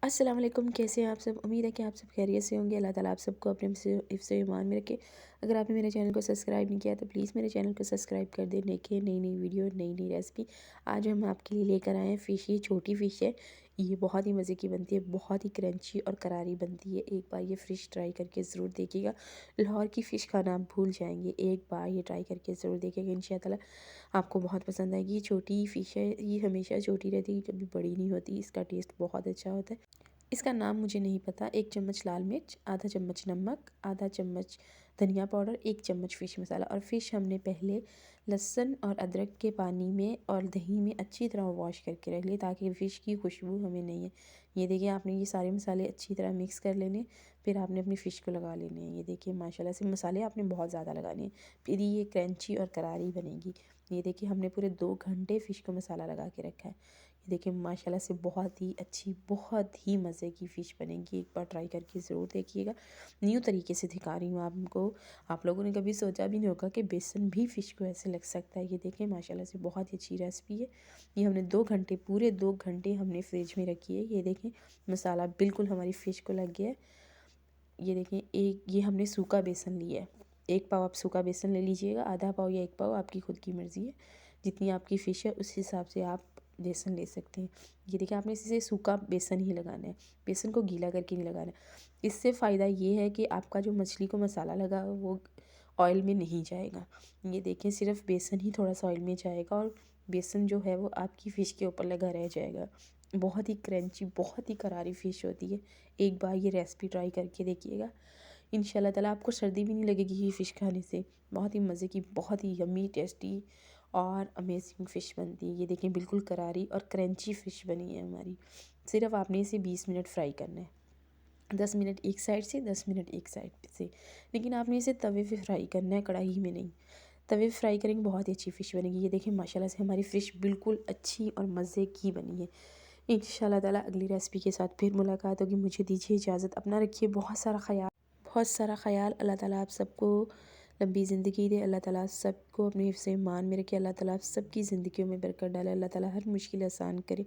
अस्सलाम वालेकुम। कैसे हैं आप सब? उम्मीद है कि आप सब खैरियत से होंगे। अल्लाह ताला आप सबको अपने हिफ्ज़ से ईमान में रखे। अगर आपने मेरे चैनल को सब्सक्राइब नहीं किया तो प्लीज़ मेरे चैनल को सब्सक्राइब कर दें। देखिए नई नई वीडियो, नई नई रेसिपी आज हम आपके लिए लेकर आए हैं। फ़िश, ये छोटी फ़िश है। ये बहुत ही मज़े की बनती है, बहुत ही क्रंची और करारी बनती है। एक बार ये फ़िश ट्राई करके ज़रूर देखिएगा। लाहौर की फ़िश खाना आप भूल जाएंगे। एक बार ये ट्राई करके ज़रूर देखिएगा, इंशाअल्लाह आपको बहुत पसंद आएगी। ये छोटी फ़िश है, ये हमेशा छोटी रहती है, कभी बड़ी नहीं होती। इसका टेस्ट बहुत अच्छा होता है। इसका नाम मुझे नहीं पता। 1 चम्मच लाल मिर्च, आधा चम्मच नमक, आधा चम्मच धनिया पाउडर, 1 चम्मच फ़िश मसाला। और फ़िश हमने पहले लहसुन और अदरक के पानी में और दही में अच्छी तरह वॉश करके रख लिए, ताकि फ़िश की खुशबू हमें नहीं है। ये देखिए, आपने ये सारे मसाले अच्छी तरह मिक्स कर लेने, फिर आपने अपनी फ़िश को लगा लेने हैं। ये देखिए माशाल्लाह से मसाले आपने बहुत ज़्यादा लगाने हैं, फिर ये क्रंची और करारी बनेगी। ये देखिए, हमने पूरे 2 घंटे फ़िश को मसाला लगा के रखा है। ये देखिए माशाल्लाह से बहुत ही अच्छी, बहुत ही मज़े की फ़िश बनेगी। एक बार ट्राई करके ज़रूर देखिएगा। न्यू तरीके से दिखा रही हूँ आपको। आप लोगों ने कभी सोचा भी नहीं होगा कि बेसन भी फ़िश को ऐसे लग सकता है। ये देखें माशाल्लाह से बहुत ही अच्छी रेसिपी है। ये हमने 2 घंटे, पूरे 2 घंटे हमने फ्रिज में रखी है। ये देखें मसाला बिल्कुल हमारी फ़िश को लग गया है। ये देखें, एक ये हमने सूखा बेसन लिया है। 1 पाव आप सूखा बेसन ले लीजिएगा, आधा पाव या 1 पाव, आपकी खुद की मर्ज़ी है। जितनी आपकी फ़िश है उस हिसाब से आप बेसन ले सकते हैं। ये देखिए, आपने इसे सूखा बेसन ही लगाना है, बेसन को गीला करके नहीं लगाना है। इससे फ़ायदा ये है कि आपका जो मछली को मसाला लगा वो ऑयल में नहीं जाएगा। ये देखिए, सिर्फ़ बेसन ही थोड़ा सा ऑयल में जाएगा और बेसन जो है वो आपकी फ़िश के ऊपर लगा रह जाएगा। बहुत ही क्रंची, बहुत ही करारी फ़िश होती है। एक बार ये रेसिपी ट्राई करके देखिएगा। इंशाल्लाह ताला आपको सर्दी भी नहीं लगेगी ये फ़िश खाने से। बहुत ही मज़े की, बहुत ही यम्मी, टेस्टी और अमेज़िंग फ़िश बनती है। ये देखें, बिल्कुल करारी और क्रंची फ़िश बनी है हमारी। सिर्फ़ आपने इसे 20 मिनट फ्राई करना है। 10 मिनट एक साइड से, 10 मिनट एक साइड से। लेकिन आपने इसे तवे पे फ्राई करना है, कढ़ाई में नहीं। तवे पे फ्राई करेंगे, बहुत ही अच्छी फ़िश बनेगी। ये देखिए माशाल्लाह से हमारी फ़िश बिल्कुल अच्छी और मज़े की बनी है। इंशाल्लाह ताला अगली रेसिपी के साथ फिर मुलाकात होगी। मुझे दीजिए इजाज़त। अपना रखिए बहुत सारा ख़याल। अल्लाह ताला आप सबको लंबी ज़िंदगी दे। अल्लाह ताला सबको अपने हिफ्ज़ से ईमान में रखे। अल्लाह ताला आप सबकी ज़िंदगियों में बरकत डाले। अल्लाह ताला हर मुश्किल आसान करे।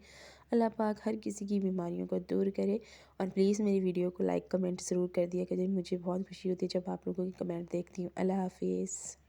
अल्लाह पाक हर किसी की बीमारियों को दूर करे। और प्लीज़ मेरी वीडियो को लाइक कमेंट ज़रूर कर दिया करिए। मुझे बहुत खुशी होती है जब आप लोगों के कमेंट देखती हूँ। अल्लाह हाफ़िज़।